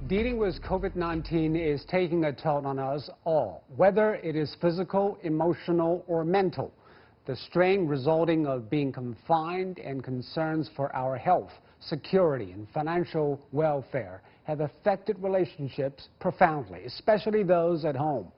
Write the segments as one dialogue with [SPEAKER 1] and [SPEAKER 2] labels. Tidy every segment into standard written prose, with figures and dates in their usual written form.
[SPEAKER 1] Dealing with COVID-19 is taking a toll on us all, whether it is physical, emotional, or mental. The strain resulting of being confined and concerns for our health, security, and financial welfare have affected relationships profoundly, especially those at home.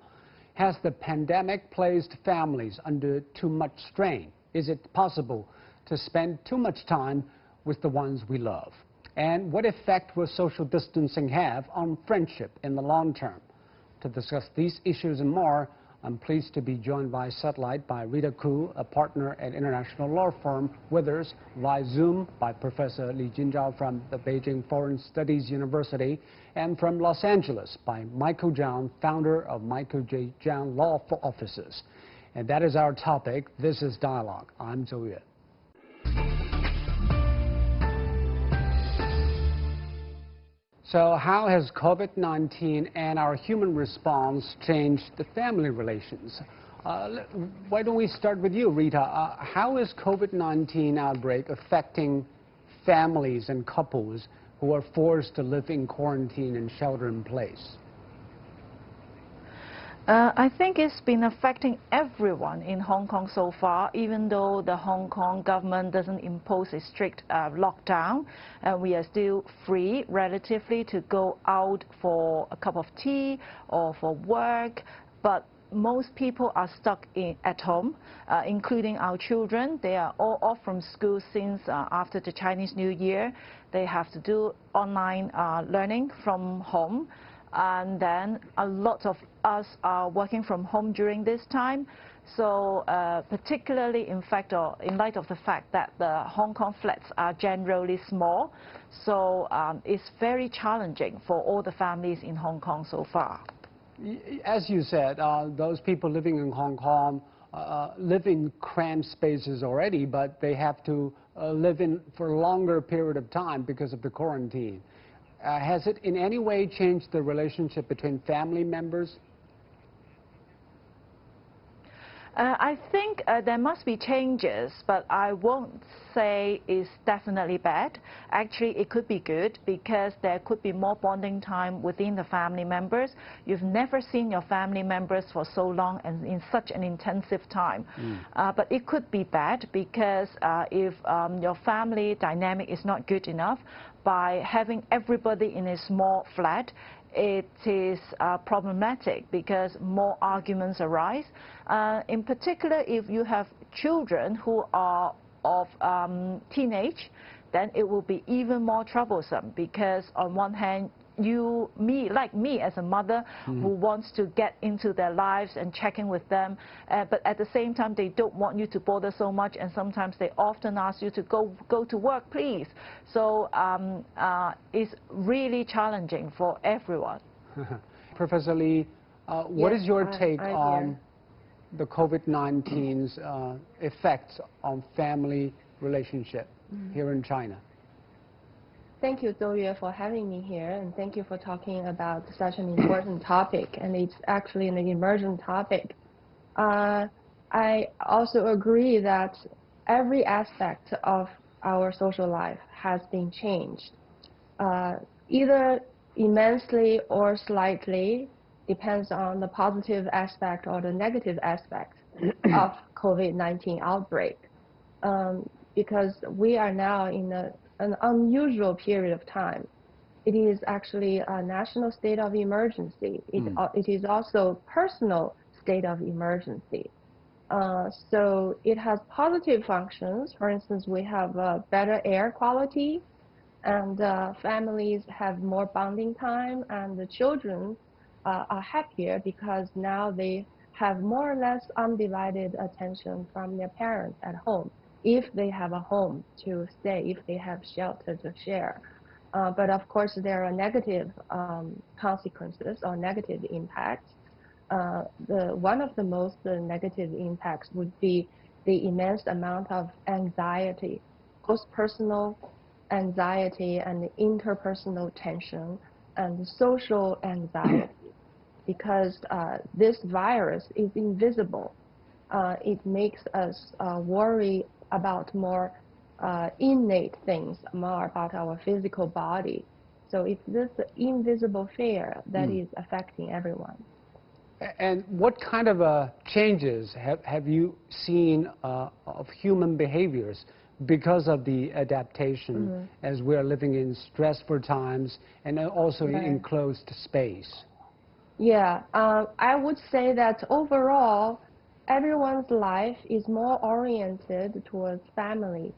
[SPEAKER 1] Has the pandemic placed families under too much strain? Is it possible to spend too much time with the ones we love? And what effect will social distancing have on friendship in the long term? To discuss these issues and more, I'm pleased to be joined by satellite by Rita Koo, a partner at international law firm Withers, via Zoom by Professor Li Jinzhao from the Beijing Foreign Studies University, and from Los Angeles by Michael Zhang, founder of Michael J. Zhang Law Offices. And that is our topic. This is Dialogue. I'm Zhou Yue. So how has COVID-19 and our human response changed the family relations? Why don't we start with you, Rita? How is COVID-19 outbreak affecting families and couples who are forced to live in quarantine and shelter in place?
[SPEAKER 2] I think it's been affecting everyone in Hong Kong so far, even though the Hong Kong government doesn't impose a strict lockdown. We are still free, relatively, to go out for a cup of tea or for work. But most people are stuck at home, including our children. They are all off from school since after the Chinese New Year. They have to do online learning from home. And then a lot of us are working from home during this time. So particularly, in fact, in light of the fact that the Hong Kong flats are generally small, so it's very challenging for all the families in Hong Kong so far.
[SPEAKER 1] As you said, those people living in Hong Kong live in cramped spaces already, but they have to live in for a longer period of time because of the quarantine. Has it in any way changed the relationship between family members?
[SPEAKER 2] I think there must be changes, but I won't say it's definitely bad. Actually, it could be good because there could be more bonding time within the family members. You've never seen your family members for so long and in such an intensive time. But it could be bad because if your family dynamic is not good enough, by having everybody in a small flat, it is problematic because more arguments arise. In particular, if you have children who are of teenage, then it will be even more troublesome because on one hand, like me as a mother who wants to get into their lives and check in with them, but at the same time they don't want you to bother so much, and sometimes they often ask you to go to work, please. So it's really challenging for everyone.
[SPEAKER 1] Professor Li, what is your take on the COVID-19's effects on family relationship here in China?
[SPEAKER 3] Thank you, Zhou Yue, for having me here, and thank you for talking about such an important topic, and it's actually an emergent topic. I also agree that every aspect of our social life has been changed, either immensely or slightly, depends on the positive aspect or the negative aspect of COVID-19 outbreak, because we are now in an unusual period of time. It is actually a national state of emergency. It is also personal state of emergency. So it has positive functions. For instance, we have better air quality, and families have more bonding time, and the children are happier because now they have more or less undivided attention from their parents at home, if they have a home to stay, if they have shelter to share. But of course, there are negative consequences or negative impacts. One of the most negative impacts would be the immense amount of anxiety, both personal anxiety and interpersonal tension and social anxiety, because this virus is invisible. It makes us worry about more innate things, more about our physical body. So it's this invisible fear that is affecting everyone.
[SPEAKER 1] And what kind of changes have you seen of human behaviors because of the adaptation as we're living in stressful times and also in enclosed space?
[SPEAKER 3] Yeah, I would say that overall, everyone's life is more oriented towards family.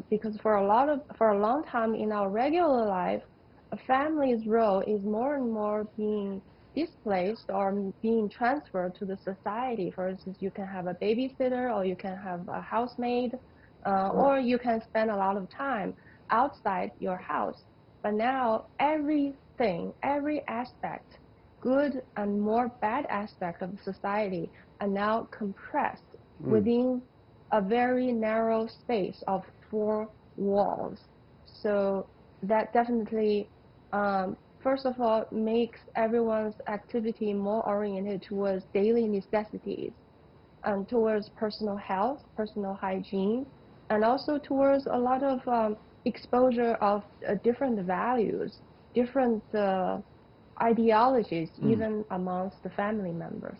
[SPEAKER 3] Because for a long time in our regular life, a family's role is more and more being displaced or being transferred to the society. For instance, you can have a babysitter, or you can have a housemaid, or you can spend a lot of time outside your house. But now everything, every aspect, good and more bad aspect of society are now compressed within a very narrow space of 4 walls. So that definitely, first of all, makes everyone's activity more oriented towards daily necessities and towards personal health, personal hygiene, and also towards a lot of exposure of different values, different ideologies, even amongst the family members.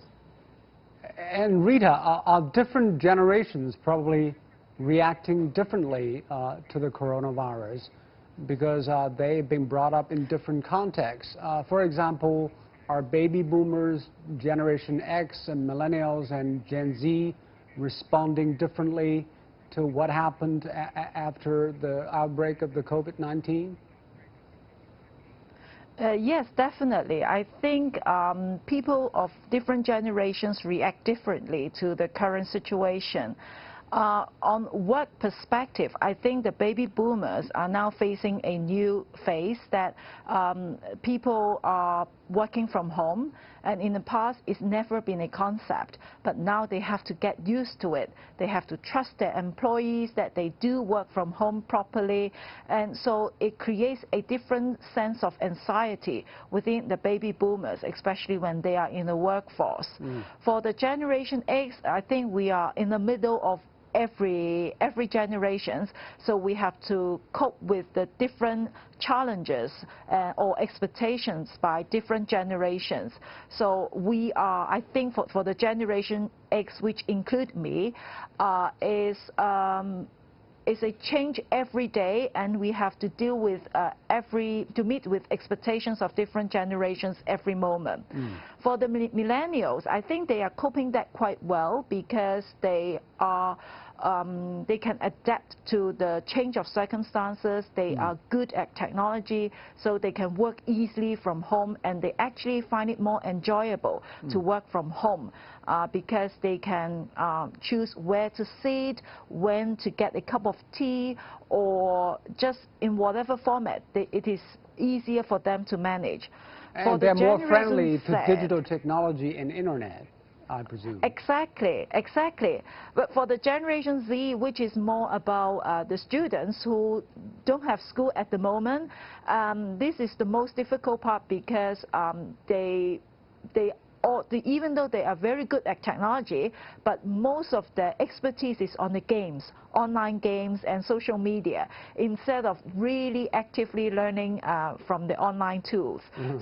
[SPEAKER 1] And Rita, are different generations probably reacting differently to the coronavirus because they've been brought up in different contexts? For example, are baby boomers, Generation X and millennials and Gen Z responding differently to what happened after the outbreak of the COVID-19?
[SPEAKER 2] Yes, definitely. I think people of different generations react differently to the current situation. On work perspective, I think the baby boomers are now facing a new phase that people are working from home, and in the past it's never been a concept, but now they have to get used to it. They have to trust their employees that they do work from home properly, and so it creates a different sense of anxiety within the baby boomers, especially when they are in the workforce. For the Generation X, I think we are in the middle of every generation, so we have to cope with the different challenges or expectations by different generations. So we are, I think for the Generation X, which include me, is a change every day, and we have to deal with to meet with expectations of different generations every moment. For the millennials, I think they are coping that quite well because they can adapt to the change of circumstances. They are good at technology, so they can work easily from home, and they actually find it more enjoyable to work from home because they can choose where to sit, when to get a cup of tea, or just in whatever format it is easier for them to manage.
[SPEAKER 1] And they're more friendly to digital technology and internet, I presume.
[SPEAKER 2] Exactly, exactly. But for the Generation Z, which is more about the students who don't have school at the moment, this is the most difficult part because even though they are very good at technology, but most of their expertise is on the games, online games and social media, instead of really actively learning from the online tools.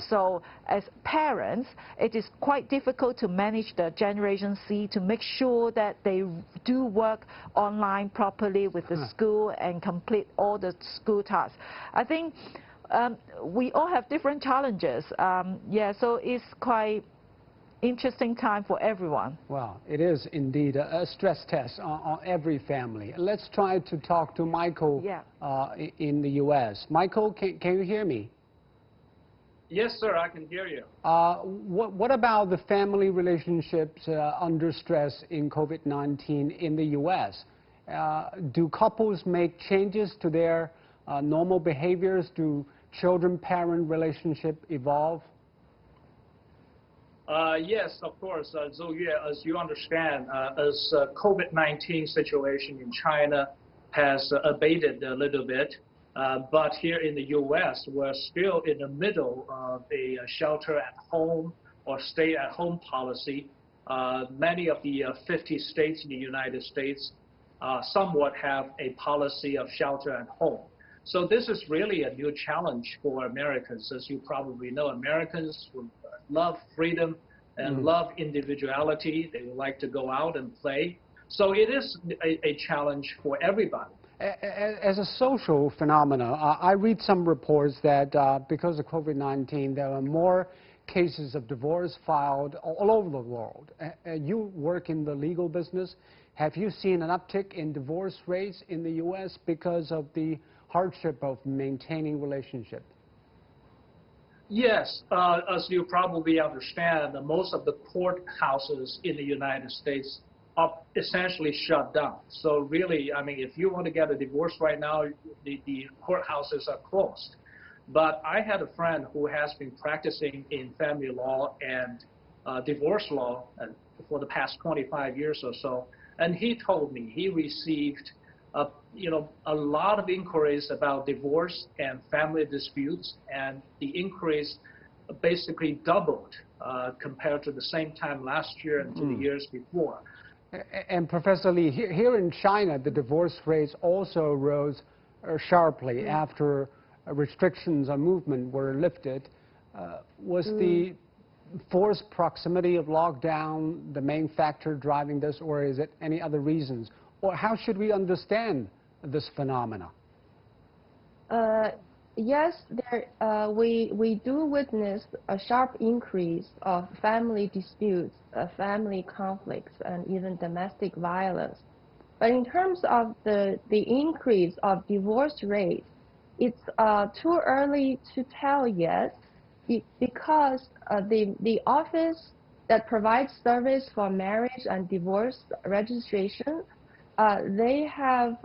[SPEAKER 2] So as parents, it is quite difficult to manage the Generation Z to make sure that they do work online properly with the school and complete all the school tasks. I think we all have different challenges. Yeah, so it's quite interesting time for everyone.
[SPEAKER 1] Well, it is indeed a stress test on every family. Let's try to talk to Michael in the U.S. Michael, can you hear me?
[SPEAKER 4] Yes, sir, I can hear you.
[SPEAKER 1] What about the family relationships under stress in COVID-19 in the U.S.? Do couples make changes to their normal behaviors? Do children-parent relationship evolve?
[SPEAKER 4] Yes, of course, Zhou Yue, as you understand, as COVID-19 situation in China has abated a little bit, but here in the U.S., we're still in the middle of a shelter-at-home or stay-at-home policy. Many of the 50 states in the United States somewhat have a policy of shelter-at-home. So this is really a new challenge for Americans. As you probably know, Americans love freedom and love individuality. They would like to go out and play. So it is a challenge for everybody.
[SPEAKER 1] As a social phenomenon, I read some reports that because of COVID-19, there are more cases of divorce filed all over the world. You work in the legal business. Have you seen an uptick in divorce rates in the U.S. because of the hardship of maintaining relationship?
[SPEAKER 4] Yes, as you probably understand, most of the courthouses in the United States are essentially shut down. So really, I mean, if you want to get a divorce right now, the courthouses are closed. But I had a friend who has been practicing in family law and divorce law for the past 25 years or so, and he told me he received a lot of inquiries about divorce and family disputes, and the inquiries basically doubled compared to the same time last year and to the years before.
[SPEAKER 1] And Professor Lee, here in China, the divorce rates also rose sharply after restrictions on movement were lifted. Was the forced proximity of lockdown the main factor driving this, or is it any other reasons? Or how should we understand this phenomena?
[SPEAKER 3] Yes, we do witness a sharp increase of family disputes, family conflicts, and even domestic violence. But in terms of the increase of divorce rates, it's too early to tell yet, because the office that provides service for marriage and divorce registration, they have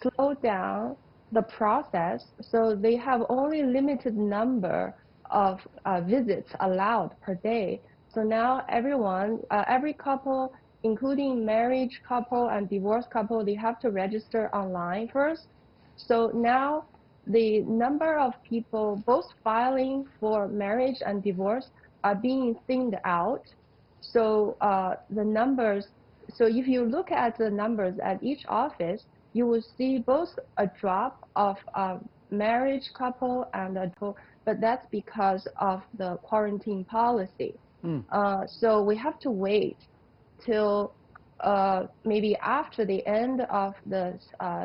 [SPEAKER 3] slowed down the process, so they have only limited number of visits allowed per day. So now every couple, including marriage couple and divorce couple, they have to register online first. So now the number of people both filing for marriage and divorce are being thinned out. So the numbers, so if you look at the numbers at each office, you will see both a drop of marriage couple and a couple, but that's because of the quarantine policy. So we have to wait till maybe after the end of the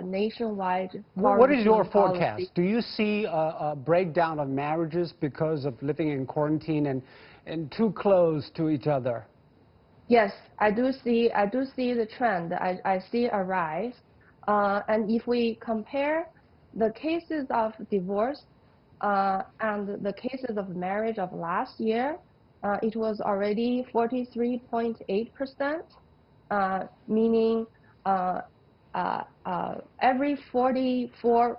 [SPEAKER 3] nationwide quarantine
[SPEAKER 1] What is your
[SPEAKER 3] policy.
[SPEAKER 1] forecast? Do you see a breakdown of marriages because of living in quarantine and too close to each other?
[SPEAKER 3] Yes, I do see the trend. I see a rise. And if we compare the cases of divorce and the cases of marriage of last year, it was already 43.8%, meaning every 44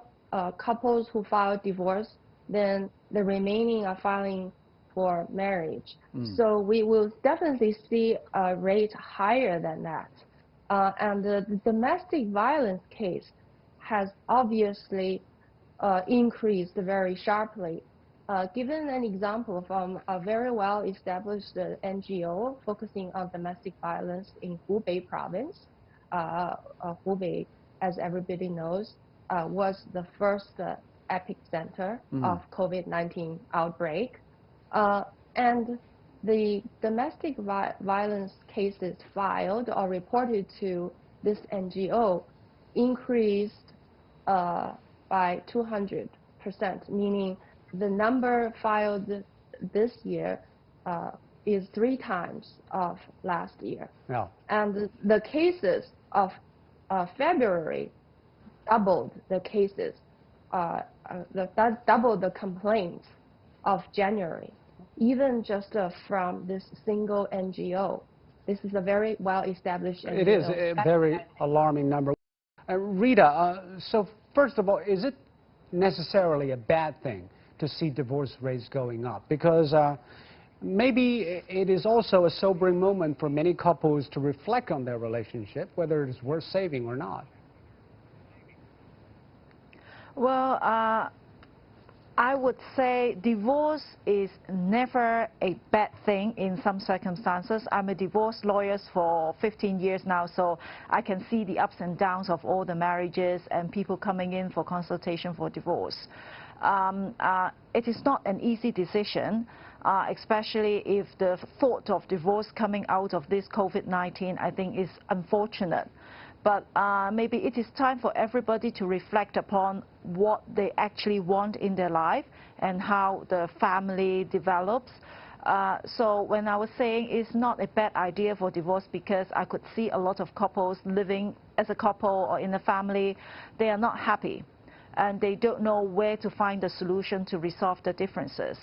[SPEAKER 3] couples who filed divorce, then the remaining are filing for marriage. So we will definitely see a rate higher than that. And the domestic violence case has obviously increased very sharply. Given an example from a very well-established NGO focusing on domestic violence in Hubei province, Hubei, as everybody knows, was the first epicenter of COVID-19 outbreak. And the domestic violence cases filed or reported to this NGO increased by 200%, meaning the number filed this year is 3 times of last year.
[SPEAKER 1] Yeah.
[SPEAKER 3] And the cases of February doubled the cases, doubled the complaints of January, even just from this single NGO. This is a very well-established NGO.
[SPEAKER 1] It is a very alarming number. Rita, so first of all, is it necessarily a bad thing to see divorce rates going up? Because maybe it is also a sobering moment for many couples to reflect on their relationship, whether it is worth saving or not.
[SPEAKER 2] Well, I would say divorce is never a bad thing in some circumstances. I'm a divorce lawyer for 15 years now, so I can see the ups and downs of all the marriages and people coming in for consultation for divorce. It is not an easy decision, especially if the thought of divorce coming out of this COVID-19, I think, is unfortunate. But maybe it is time for everybody to reflect upon what they actually want in their life and how the family develops. So when I was saying it's not a bad idea for divorce, because I could see a lot of couples living as a couple or in a family, they are not happy and they don't know where to find a solution to resolve the differences.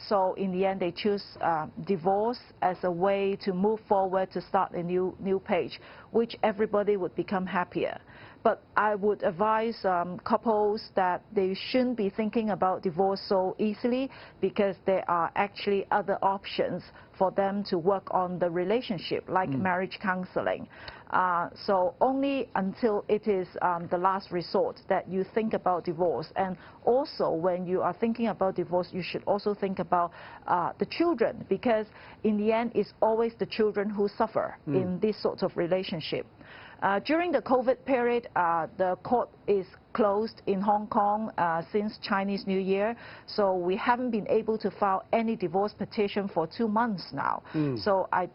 [SPEAKER 2] So in the end, they choose divorce as a way to move forward, to start a new page, which everybody would become happier. But I would advise couples that they shouldn't be thinking about divorce so easily, because there are actually other options for them to work on the relationship, like marriage counseling. So only until it is the last resort that you think about divorce. And also, when you are thinking about divorce, you should also think about the children, because in the end, it's always the children who suffer in this sort of relationship. During the COVID period, the court is closed in Hong Kong since Chinese New Year, so we haven't been able to file any divorce petition for 2 months now. So I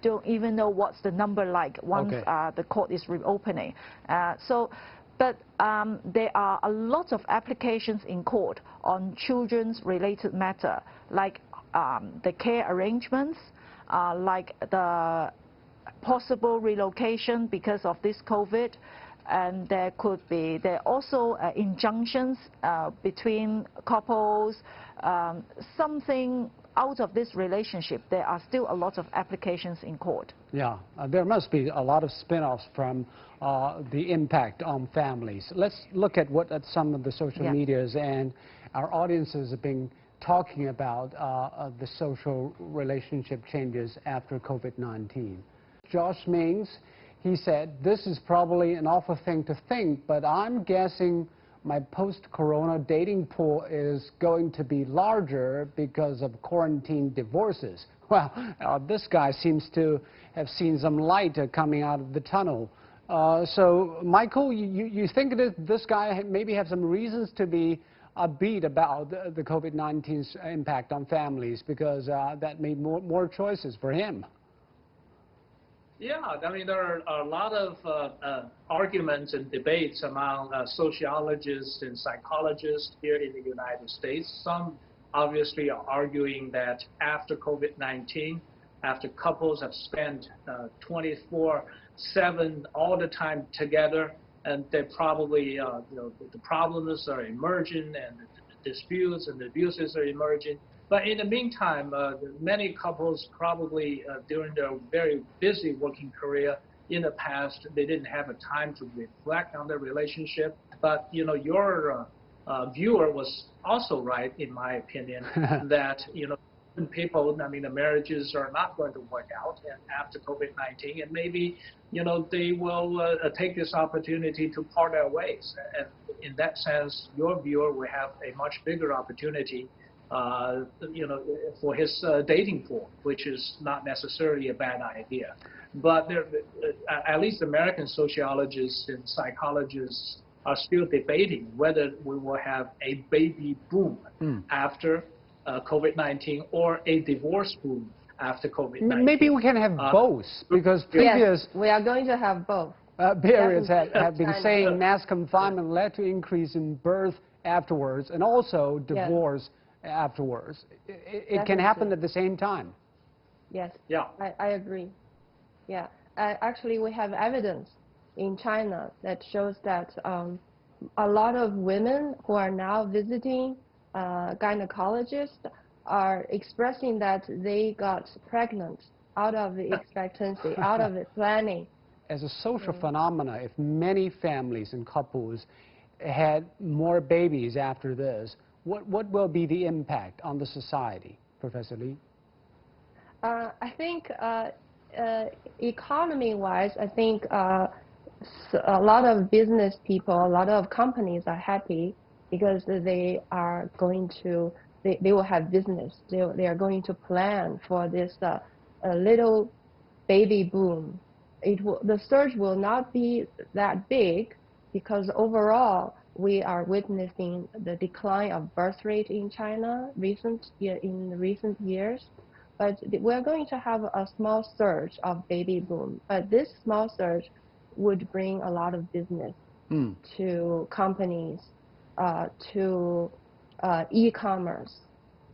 [SPEAKER 2] don't even know what's the number like once the court is reopening. But there are a lot of applications in court on children's related matter, like the care arrangements, like the possible relocation because of this COVID, and there are also injunctions between couples, something out of this relationship. There are still a lot of applications in court.
[SPEAKER 1] Yeah, there must be a lot of spin-offs from the impact on families. Let's look at what some of the social medias and our audiences have been talking about the social relationship changes after COVID-19. Josh Mings, he said, this is probably an awful thing to think, but I'm guessing my post-corona dating pool is going to be larger because of quarantine divorces. Well, this guy seems to have seen some light coming out of the tunnel. So, Michael, you think that this guy maybe have some reasons to be upbeat about the COVID-19's impact on families, because that made more choices for him?
[SPEAKER 4] Yeah, I mean, there are a lot of arguments and debates among sociologists and psychologists here in the United States. Some obviously are arguing that after COVID-19, after couples have spent 24/7 all the time together, and they probably, the problems are emerging, and the disputes and the abuses are emerging. But in the meantime, many couples probably during their very busy working career in the past, they didn't have a time to reflect on their relationship. But your viewer was also right, in my opinion, that people, I mean, the marriages are not going to work out after COVID-19, and maybe they will take this opportunity to part their ways. And in that sense, your viewer will have a much bigger opportunity for his dating pool, which is not necessarily a bad idea. But at least American sociologists and psychologists are still debating whether we will have a baby boom after COVID-19 or a divorce boom after COVID-19.
[SPEAKER 1] Maybe we can have both, because previous...
[SPEAKER 3] Yes, we are going to have both.
[SPEAKER 1] Periods have been saying mass confinement led to increase in birth afterwards, and also divorce afterwards. It can happen at the same time.
[SPEAKER 3] Yes.
[SPEAKER 4] Yeah.
[SPEAKER 3] I agree. Yeah. Actually, we have evidence in China that shows that a lot of women who are now visiting gynecologists are expressing that they got pregnant out of the expectancy, out of the planning.
[SPEAKER 1] As a social phenomena, if many families and couples had more babies after this, what will be the impact on the society, Professor Lee?
[SPEAKER 3] I think economy-wise, I think a lot of business people, a lot of companies are happy because they are going to, they will have business. They are going to plan for this little baby boom. The surge will not be that big because overall we are witnessing the decline of birth rate in China in recent years. But we're going to have a small surge of baby boom. But this small surge would bring a lot of business to companies, to e-commerce.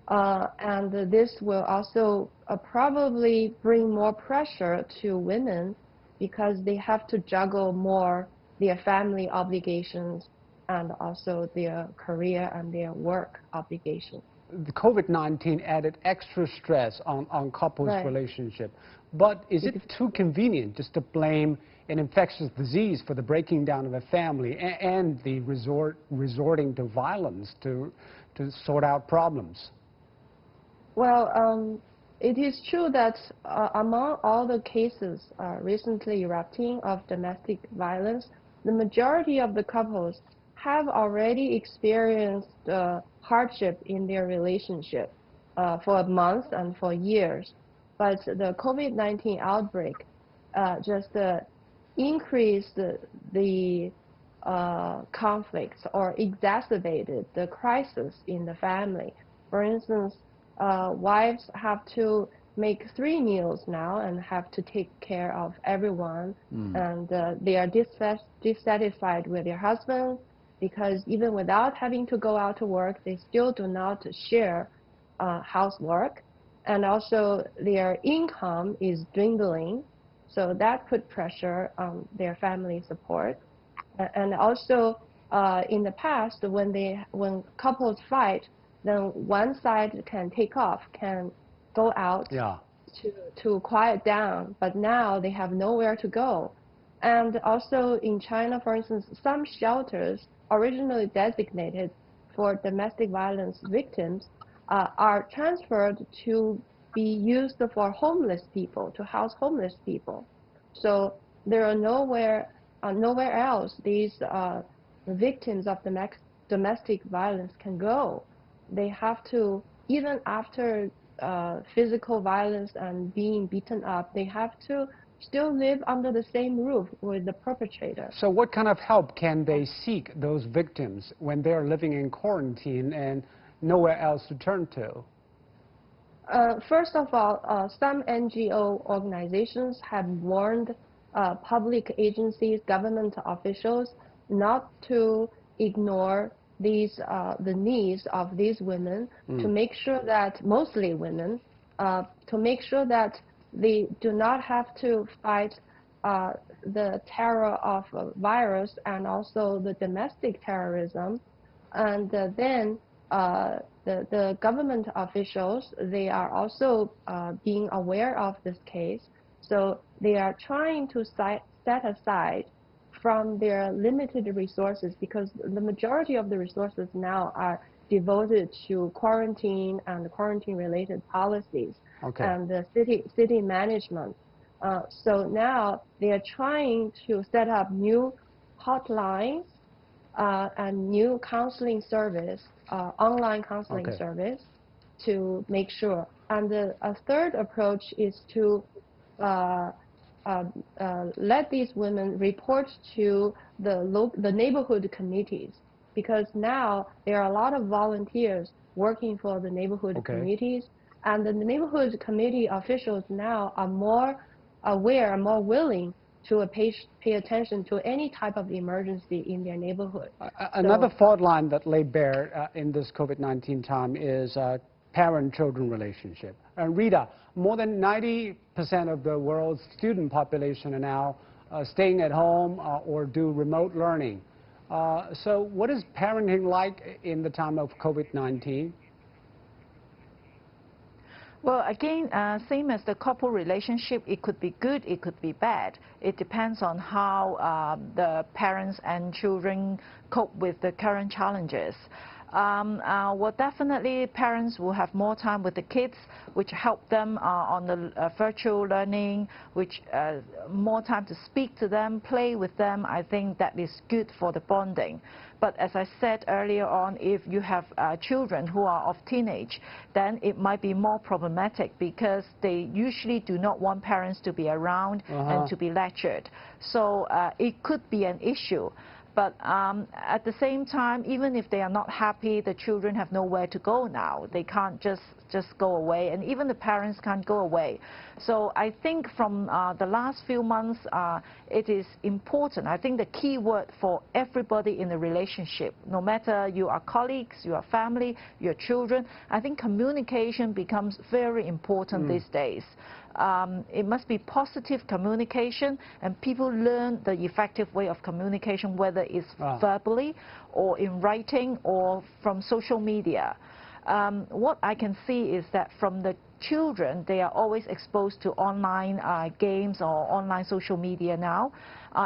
[SPEAKER 3] And this will also probably bring more pressure to women because they have to juggle more their family obligations and also their career and their work obligations.
[SPEAKER 1] The COVID-19 added extra stress on couples' relationship. But is it too convenient just to blame an infectious disease for the breaking down of a family and the resorting to violence to sort out problems?
[SPEAKER 3] Well, it is true that among all the cases recently erupting of domestic violence, the majority of the couples have already experienced hardship in their relationship for months and for years. But the COVID-19 outbreak just increased the conflicts or exacerbated the crisis in the family. For instance, wives have to make 3 meals now and have to take care of everyone, and they are dissatisfied with their husband because even without having to go out to work, they still do not share housework, and also their income is dwindling, so that put pressure on their family support. And also in the past, when couples fight, then one side can take off, can go out to quiet down, but now they have nowhere to go. And also in China, for instance, some shelters originally designated for domestic violence victims are transferred to be used for homeless people, to house homeless people. So there are nowhere else these victims of domestic violence can go. They have to, even after physical violence and being beaten up, they have to still live under the same roof with the perpetrator.
[SPEAKER 1] So what kind of help can they seek, those victims, when they're living in quarantine and nowhere else to turn to?
[SPEAKER 3] First of all, some NGO organizations have warned public agencies, government officials, not to ignore the needs of these women, to make sure that, mostly women, to make sure that they do not have to fight the terror of virus and also the domestic terrorism. And then the government officials, they are also being aware of this case. So they are trying to set aside from their limited resources, because the majority of the resources now are devoted to quarantine and quarantine-related policies and the city management. So now they are trying to set up new hotlines and new counseling service, online counseling service, to make sure. And a third approach is to let these women report to the neighborhood committees, because now there are a lot of volunteers working for the neighborhood committees, and the neighborhood committee officials now are more aware, more willing to pay attention to any type of emergency in their neighborhood.
[SPEAKER 1] Another fault line that lay bare in this COVID-19 time is parent-children relationship. Rita, more than 90% of the world's student population are now staying at home or do remote learning. So what is parenting like in the time of COVID-19?
[SPEAKER 2] Well, again, same as the couple relationship, it could be good, it could be bad. It depends on how the parents and children cope with the current challenges. Well, definitely parents will have more time with the kids, which help them on the virtual learning, which more time to speak to them, play with them. I think that is good for the bonding. But as I said earlier on, if you have children who are of teenage, then it might be more problematic because they usually do not want parents to be around and to be lectured. So it could be an issue. But at the same time, even if they are not happy, the children have nowhere to go now. They can't just go away, and even the parents can't go away. So I think from the last few months, it is important. I think the key word for everybody in the relationship, no matter you are colleagues, you are family, your children, I think communication becomes very important these days. It must be positive communication, and people learn the effective way of communication, whether it's verbally or in writing or from social media. What I can see is that from the children, they are always exposed to online games or online social media now.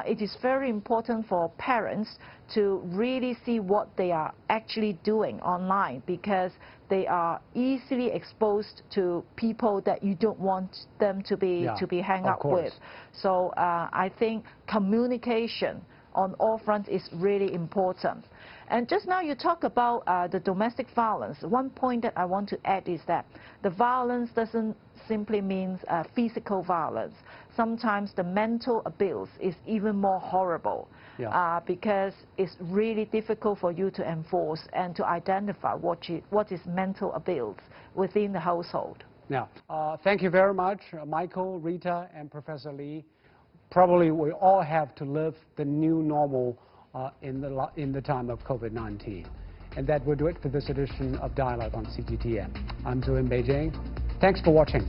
[SPEAKER 2] It is very important for parents to really see what they are actually doing online, because they are easily exposed to people that you don't want them to be hang out with. So I think communication on all fronts is really important. And just now you talk about the domestic violence. One point that I want to add is that the violence doesn't simply mean physical violence. Sometimes the mental abuse is even more horrible, because it's really difficult for you to enforce and to identify what is mental abuse within the household.
[SPEAKER 1] Now, thank you very much, Michael, Rita, and Professor Lee. Probably we all have to live the new normal in the time of COVID-19. And that will do it for this edition of Dialogue on CGTN. I'm Zhu in Beijing. Thanks for watching.